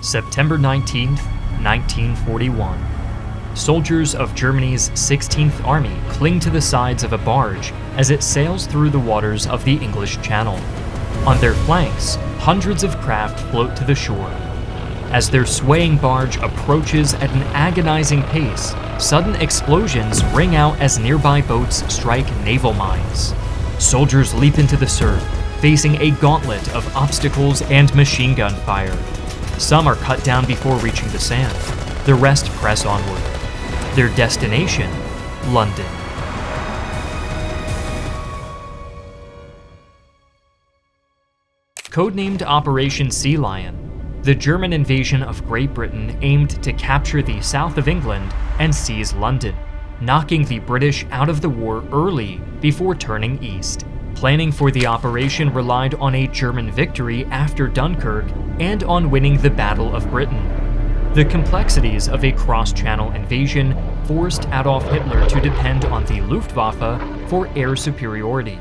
September 19, 1941. Soldiers of Germany's 16th Army cling to the sides of a barge as it sails through the waters of the English Channel. On their flanks, hundreds of craft float to the shore. As their swaying barge approaches at an agonizing pace, sudden explosions ring out as nearby boats strike naval mines. Soldiers leap into the surf, facing a gauntlet of obstacles and machine gun fire. Some are cut down before reaching the sand. The rest press onward. Their destination, London. Codenamed Operation Sea Lion, the German invasion of Great Britain aimed to capture the south of England and seize London, knocking the British out of the war early before turning east. Planning for the operation relied on a German victory after Dunkirk and on winning the Battle of Britain. The complexities of a cross-channel invasion forced Adolf Hitler to depend on the Luftwaffe for air superiority.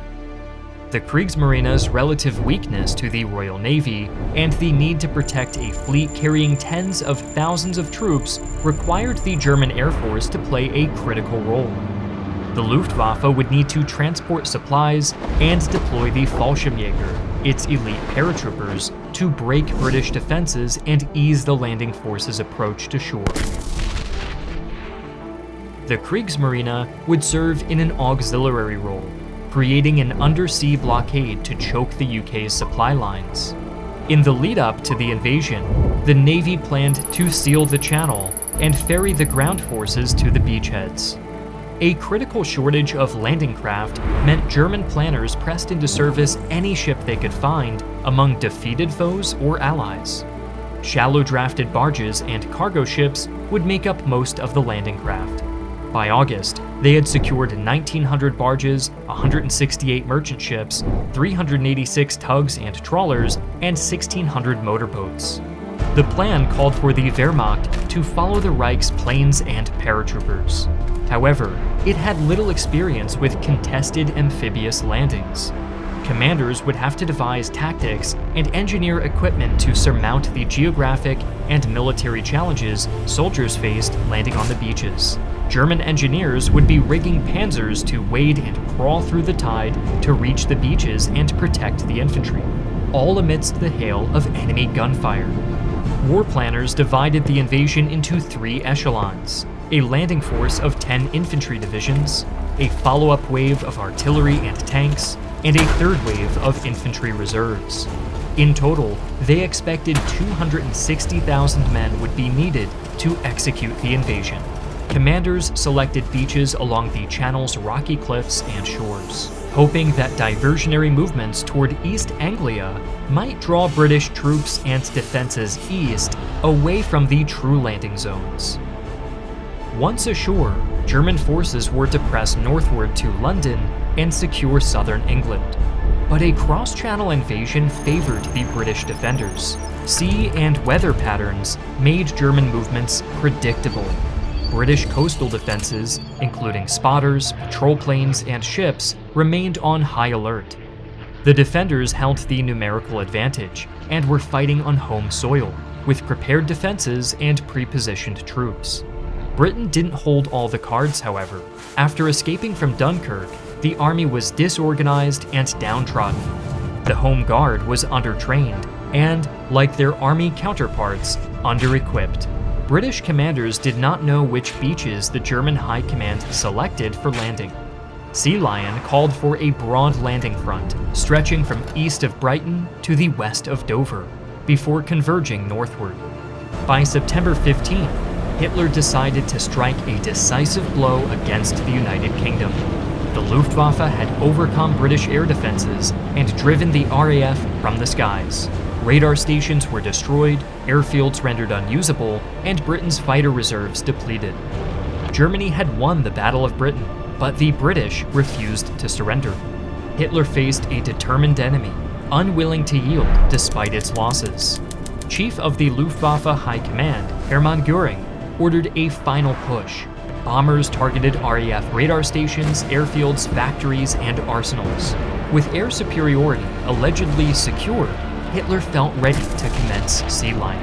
The Kriegsmarine's relative weakness to the Royal Navy and the need to protect a fleet carrying tens of thousands of troops required the German Air Force to play a critical role. The Luftwaffe would need to transport supplies and deploy the Fallschirmjäger, its elite paratroopers, to break British defenses and ease the landing force's approach to shore. The Kriegsmarine would serve in an auxiliary role, creating an undersea blockade to choke the UK's supply lines. In the lead-up to the invasion, the Navy planned to seal the channel and ferry the ground forces to the beachheads. A critical shortage of landing craft meant German planners pressed into service any ship they could find among defeated foes or allies. Shallow-drafted barges and cargo ships would make up most of the landing craft. By August, they had secured 1,900 barges, 168 merchant ships, 386 tugs and trawlers, and 1,600 motorboats. The plan called for the Wehrmacht to follow the Reich's planes and paratroopers. However, it had little experience with contested amphibious landings. Commanders would have to devise tactics and engineer equipment to surmount the geographic and military challenges soldiers faced landing on the beaches. German engineers would be rigging panzers to wade and crawl through the tide to reach the beaches and protect the infantry, all amidst the hail of enemy gunfire. War planners divided the invasion into 3 echelons: a landing force of 10 infantry divisions, a follow-up wave of artillery and tanks, and a third wave of infantry reserves. In total, they expected 260,000 men would be needed to execute the invasion. Commanders selected beaches along the channel's rocky cliffs and shores, hoping that diversionary movements toward East Anglia might draw British troops and defenses east, away from the true landing zones. Once ashore, German forces were to press northward to London and secure southern England. But a cross-channel invasion favored the British defenders. Sea and weather patterns made German movements predictable. British coastal defenses, including spotters, patrol planes, and ships, remained on high alert. The defenders held the numerical advantage and were fighting on home soil, with prepared defenses and pre-positioned troops. Britain didn't hold all the cards, however. After escaping from Dunkirk, the army was disorganized and downtrodden. The Home Guard was undertrained and, like their army counterparts, under-equipped. British commanders did not know which beaches the German High Command selected for landing. Sea Lion called for a broad landing front, stretching from east of Brighton to the west of Dover, before converging northward. By September 15, Hitler decided to strike a decisive blow against the United Kingdom. The Luftwaffe had overcome British air defenses and driven the RAF from the skies. Radar stations were destroyed, airfields rendered unusable, and Britain's fighter reserves depleted. Germany had won the Battle of Britain, but the British refused to surrender. Hitler faced a determined enemy, unwilling to yield despite its losses. Chief of the Luftwaffe High Command, Hermann Göring, ordered a final push. Bombers targeted RAF radar stations, airfields, factories, and arsenals. With air superiority allegedly secured, Hitler felt ready to commence Sea Lion.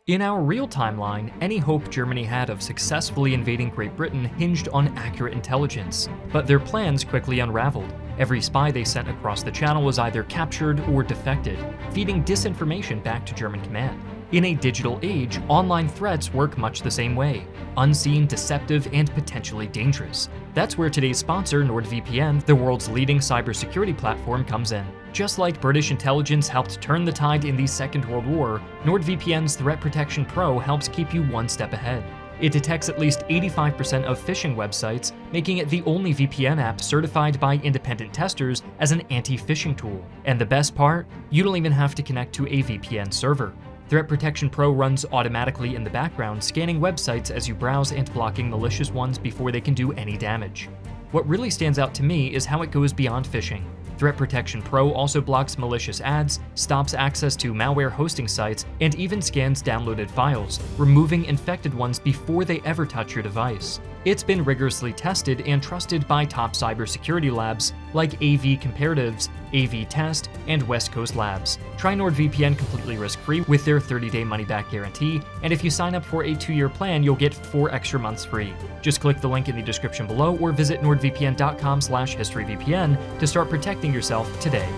In our real timeline, any hope Germany had of successfully invading Great Britain hinged on accurate intelligence, but their plans quickly unraveled. Every spy they sent across the channel was either captured or defected, feeding disinformation back to German command. In a digital age, online threats work much the same way: unseen, deceptive, and potentially dangerous. That's where today's sponsor, NordVPN, the world's leading cybersecurity platform, comes in. Just like British intelligence helped turn the tide in the Second World War, NordVPN's Threat Protection Pro helps keep you one step ahead. It detects at least 85% of phishing websites, making it the only VPN app certified by independent testers as an anti-phishing tool. And the best part? You don't even have to connect to a VPN server. Threat Protection Pro runs automatically in the background, scanning websites as you browse and blocking malicious ones before they can do any damage. What really stands out to me is how it goes beyond phishing. Threat Protection Pro also blocks malicious ads, stops access to malware hosting sites, and even scans downloaded files, removing infected ones before they ever touch your device. It's been rigorously tested and trusted by top cybersecurity labs like AV Comparatives, AV Test, and West Coast Labs. Try NordVPN completely risk-free with their 30-day money-back guarantee, and if you sign up for a 2-year plan, you'll get 4 extra months free. Just click the link in the description below or visit nordvpn.com/historyvpn to start protecting yourself today.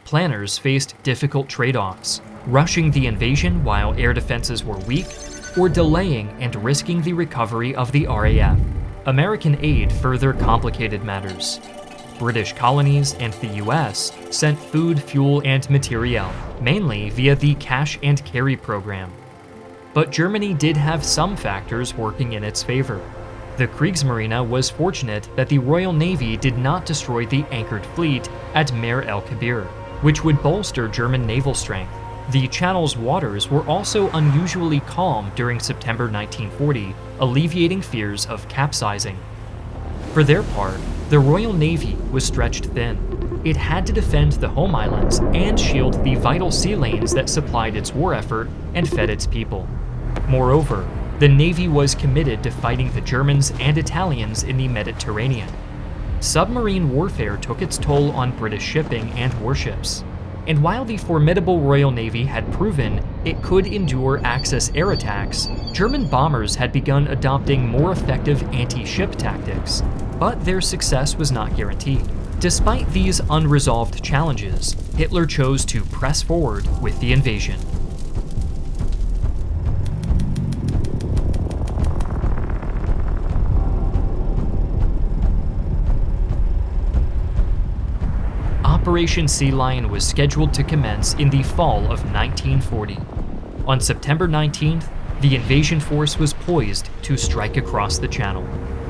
Planners faced difficult trade-offs: rushing the invasion while air defenses were weak, or delaying and risking the recovery of the RAF. American aid further complicated matters. British colonies and the US sent food, fuel, and materiel, mainly via the Cash and Carry program. But Germany did have some factors working in its favor. The Kriegsmarine was fortunate that the Royal Navy did not destroy the anchored fleet at Mer el-Kabir, which would bolster German naval strength. The Channel's waters were also unusually calm during September 1940, alleviating fears of capsizing. For their part, the Royal Navy was stretched thin. It had to defend the home islands and shield the vital sea lanes that supplied its war effort and fed its people. Moreover, the Navy was committed to fighting the Germans and Italians in the Mediterranean. Submarine warfare took its toll on British shipping and warships. And while the formidable Royal Navy had proven it could endure Axis air attacks, German bombers had begun adopting more effective anti-ship tactics. But their success was not guaranteed. Despite these unresolved challenges, Hitler chose to press forward with the invasion. Operation Sea Lion was scheduled to commence in the fall of 1940. On September 19th, the invasion force was poised to strike across the Channel.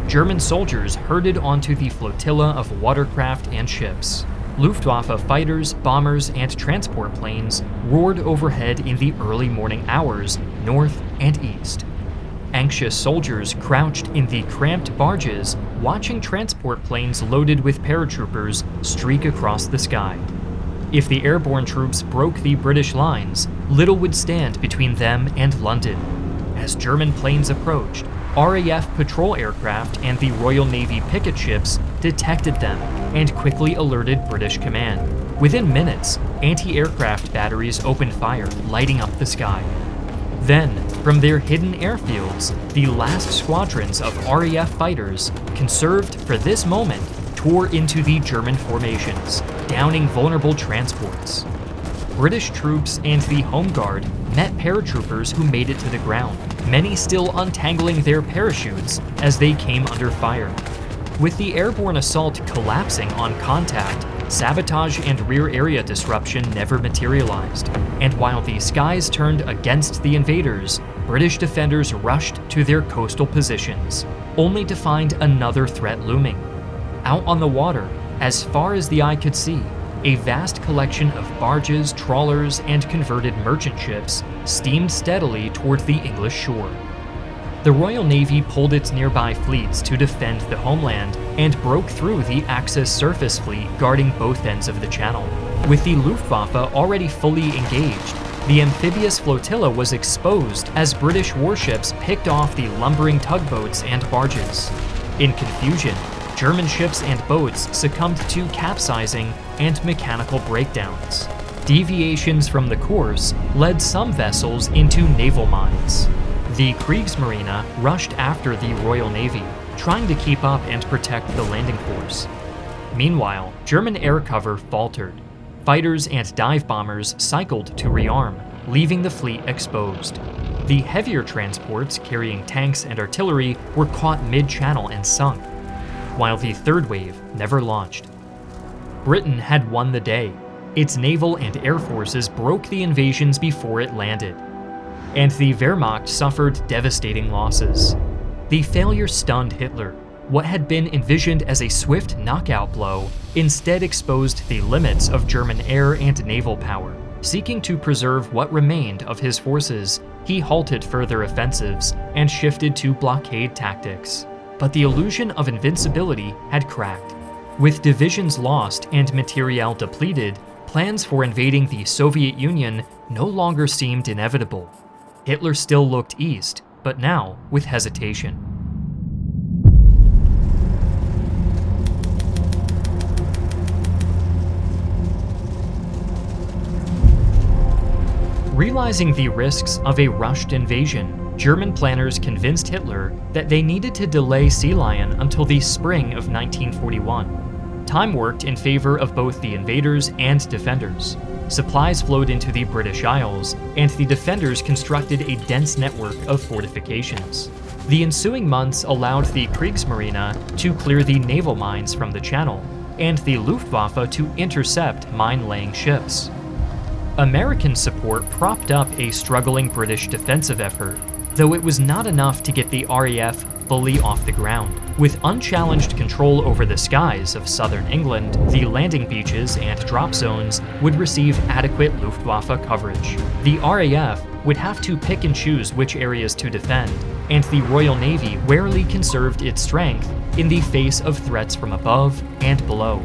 German soldiers herded onto the flotilla of watercraft and ships. Luftwaffe fighters, bombers, and transport planes roared overhead in the early morning hours, north and east. Anxious soldiers crouched in the cramped barges, watching transport planes loaded with paratroopers streak across the sky. If the airborne troops broke the British lines, little would stand between them and London. As German planes approached, RAF patrol aircraft and the Royal Navy picket ships detected them and quickly alerted British command. Within minutes, anti-aircraft batteries opened fire, lighting up the sky. Then, from their hidden airfields, the last squadrons of RAF fighters, conserved for this moment, tore into the German formations, downing vulnerable transports. British troops and the Home Guard met paratroopers who made it to the ground, many still untangling their parachutes as they came under fire. With the airborne assault collapsing on contact, sabotage and rear area disruption never materialized, and while the skies turned against the invaders, British defenders rushed to their coastal positions, only to find another threat looming. Out on the water, as far as the eye could see, a vast collection of barges, trawlers, and converted merchant ships steamed steadily toward the English shore. The Royal Navy pulled its nearby fleets to defend the homeland and broke through the Axis surface fleet guarding both ends of the channel. With the Luftwaffe already fully engaged, the amphibious flotilla was exposed as British warships picked off the lumbering tugboats and barges. In confusion, German ships and boats succumbed to capsizing and mechanical breakdowns. Deviations from the course led some vessels into naval mines. The Kriegsmarine rushed after the Royal Navy, trying to keep up and protect the landing force. Meanwhile, German air cover faltered. Fighters and dive bombers cycled to rearm, leaving the fleet exposed. The heavier transports carrying tanks and artillery were caught mid-channel and sunk, while the third wave never launched. Britain had won the day. Its naval and air forces broke the invasions before it landed, and the Wehrmacht suffered devastating losses. The failure stunned Hitler. What had been envisioned as a swift knockout blow instead exposed the limits of German air and naval power. Seeking to preserve what remained of his forces, he halted further offensives and shifted to blockade tactics. But the illusion of invincibility had cracked. With divisions lost and materiel depleted, plans for invading the Soviet Union no longer seemed inevitable. Hitler still looked east, but now with hesitation. Realizing the risks of a rushed invasion, German planners convinced Hitler that they needed to delay Sea Lion until the spring of 1941. Time worked in favor of both the invaders and defenders. Supplies flowed into the British Isles, and the defenders constructed a dense network of fortifications. The ensuing months allowed the Kriegsmarine to clear the naval mines from the channel, and the Luftwaffe to intercept mine-laying ships. American support propped up a struggling British defensive effort, though it was not enough to get the RAF fully off the ground. With unchallenged control over the skies of southern England, the landing beaches and drop zones would receive adequate Luftwaffe coverage. The RAF would have to pick and choose which areas to defend, and the Royal Navy warily conserved its strength in the face of threats from above and below.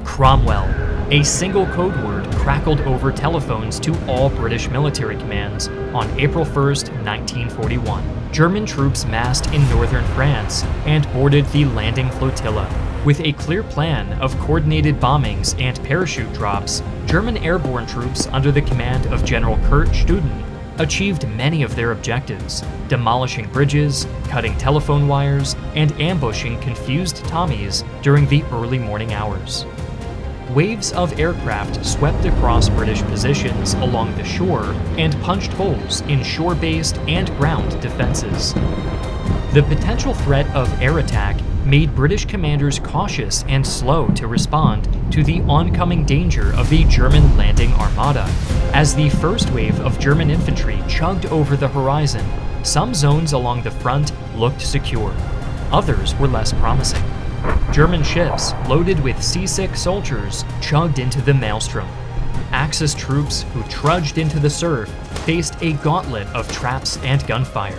Cromwell. A single code word crackled over telephones to all British military commands on April 1st, 1941. German troops massed in northern France and boarded the landing flotilla. With a clear plan of coordinated bombings and parachute drops, German airborne troops under the command of General Kurt Studen achieved many of their objectives, demolishing bridges, cutting telephone wires, and ambushing confused Tommies during the early morning hours. Waves of aircraft swept across British positions along the shore and punched holes in shore-based and ground defenses. The potential threat of air attack made British commanders cautious and slow to respond to the oncoming danger of the German landing armada. As the first wave of German infantry chugged over the horizon, some zones along the front looked secure. Others were less promising. German ships, loaded with seasick soldiers, chugged into the maelstrom. Axis troops who trudged into the surf faced a gauntlet of traps and gunfire.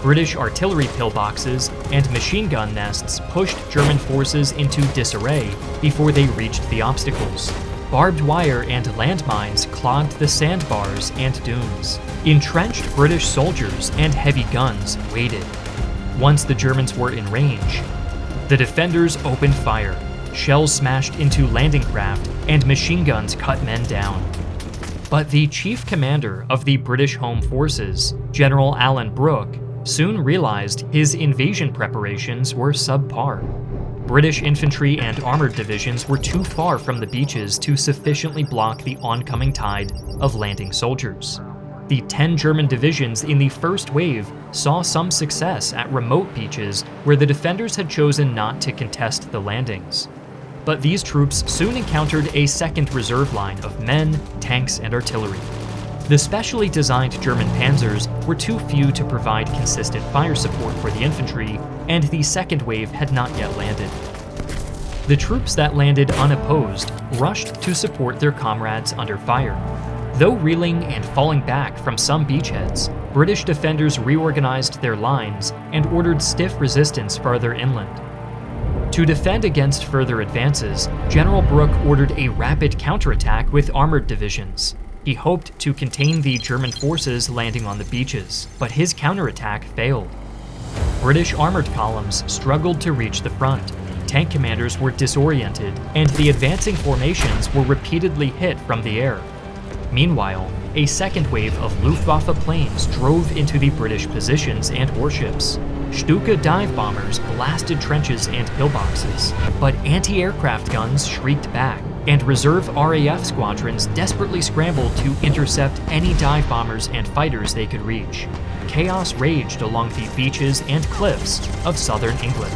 British artillery pillboxes and machine gun nests pushed German forces into disarray before they reached the obstacles. Barbed wire and landmines clogged the sandbars and dunes. Entrenched British soldiers and heavy guns waited. Once the Germans were in range, the defenders opened fire. Shells smashed into landing craft, and machine guns cut men down. But the chief commander of the British Home Forces, General Alan Brooke, soon realized his invasion preparations were subpar. British infantry and armored divisions were too far from the beaches to sufficiently block the oncoming tide of landing soldiers. The 10 German divisions in the first wave saw some success at remote beaches where the defenders had chosen not to contest the landings. But these troops soon encountered a second reserve line of men, tanks, and artillery. The specially designed German panzers were too few to provide consistent fire support for the infantry, and the second wave had not yet landed. The troops that landed unopposed rushed to support their comrades under fire. Though reeling and falling back from some beachheads, British defenders reorganized their lines and ordered stiff resistance farther inland. To defend against further advances, General Brooke ordered a rapid counterattack with armored divisions. He hoped to contain the German forces landing on the beaches, but his counterattack failed. British armored columns struggled to reach the front. Tank commanders were disoriented, and the advancing formations were repeatedly hit from the air. Meanwhile, a second wave of Luftwaffe planes drove into the British positions and warships. Stuka dive bombers blasted trenches and pillboxes, but anti-aircraft guns shrieked back, and reserve RAF squadrons desperately scrambled to intercept any dive bombers and fighters they could reach. Chaos raged along the beaches and cliffs of southern England.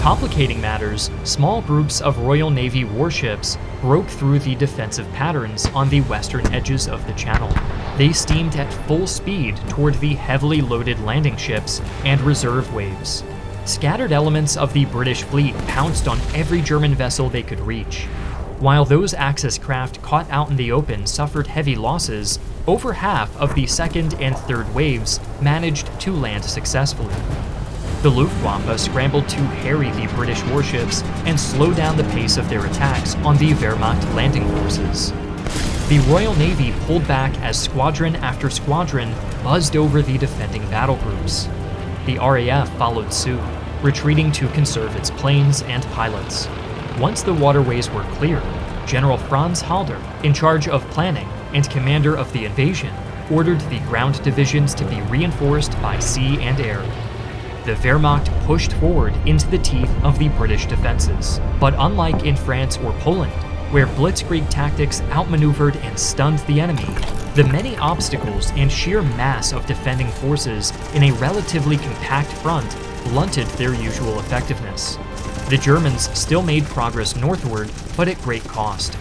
Complicating matters, small groups of Royal Navy warships broke through the defensive patterns on the western edges of the channel. They steamed at full speed toward the heavily loaded landing ships and reserve waves. Scattered elements of the British fleet pounced on every German vessel they could reach. While those Axis craft caught out in the open suffered heavy losses, over half of the second and third waves managed to land successfully. The Luftwaffe scrambled to harry the British warships and slow down the pace of their attacks on the Wehrmacht landing forces. The Royal Navy pulled back as squadron after squadron buzzed over the defending battle groups. The RAF followed suit, retreating to conserve its planes and pilots. Once the waterways were clear, General Franz Halder, in charge of planning and commander of the invasion, ordered the ground divisions to be reinforced by sea and air. The Wehrmacht pushed forward into the teeth of the British defenses. But unlike in France or Poland, where blitzkrieg tactics outmaneuvered and stunned the enemy, the many obstacles and sheer mass of defending forces in a relatively compact front blunted their usual effectiveness. The Germans still made progress northward, but at great cost.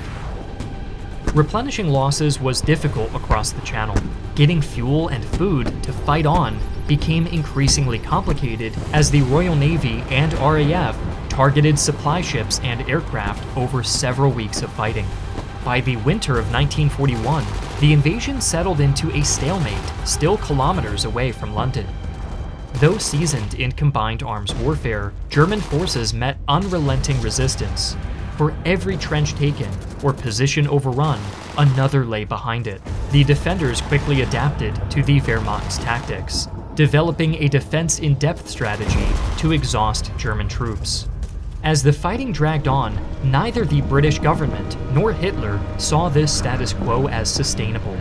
Replenishing losses was difficult across the channel. Getting fuel and food to fight on became increasingly complicated as the Royal Navy and RAF targeted supply ships and aircraft over several weeks of fighting. By the winter of 1941, the invasion settled into a stalemate, still kilometers away from London. Though seasoned in combined arms warfare, German forces met unrelenting resistance. For every trench taken or position overrun, another lay behind it. The defenders quickly adapted to the Wehrmacht's tactics, developing a defense-in-depth strategy to exhaust German troops. As the fighting dragged on, neither the British government nor Hitler saw this status quo as sustainable.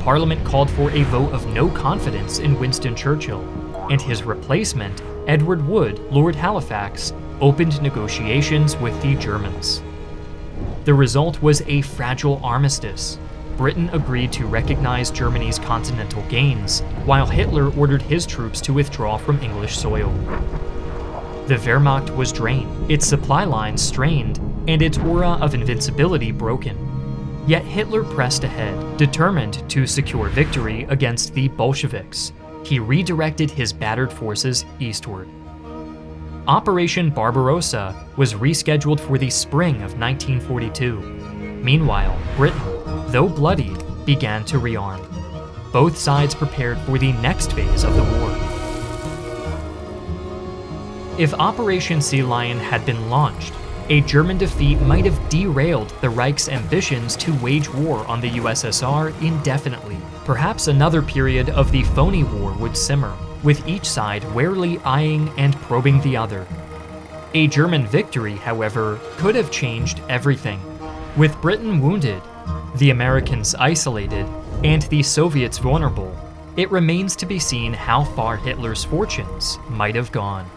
Parliament called for a vote of no confidence in Winston Churchill, and his replacement, Edward Wood, Lord Halifax, opened negotiations with the Germans. The result was a fragile armistice. Britain agreed to recognize Germany's continental gains, while Hitler ordered his troops to withdraw from English soil. The Wehrmacht was drained, its supply lines strained, and its aura of invincibility broken. Yet Hitler pressed ahead, determined to secure victory against the Bolsheviks. He redirected his battered forces eastward. Operation Barbarossa was rescheduled for the spring of 1942. Meanwhile, Britain, though bloodied, began to rearm. Both sides prepared for the next phase of the war. If Operation Sea Lion had been launched, a German defeat might have derailed the Reich's ambitions to wage war on the USSR indefinitely. Perhaps another period of the phony war would simmer, with each side warily eyeing and probing the other. A German victory, however, could have changed everything. With Britain wounded, the Americans isolated, and the Soviets vulnerable, it remains to be seen how far Hitler's fortunes might have gone.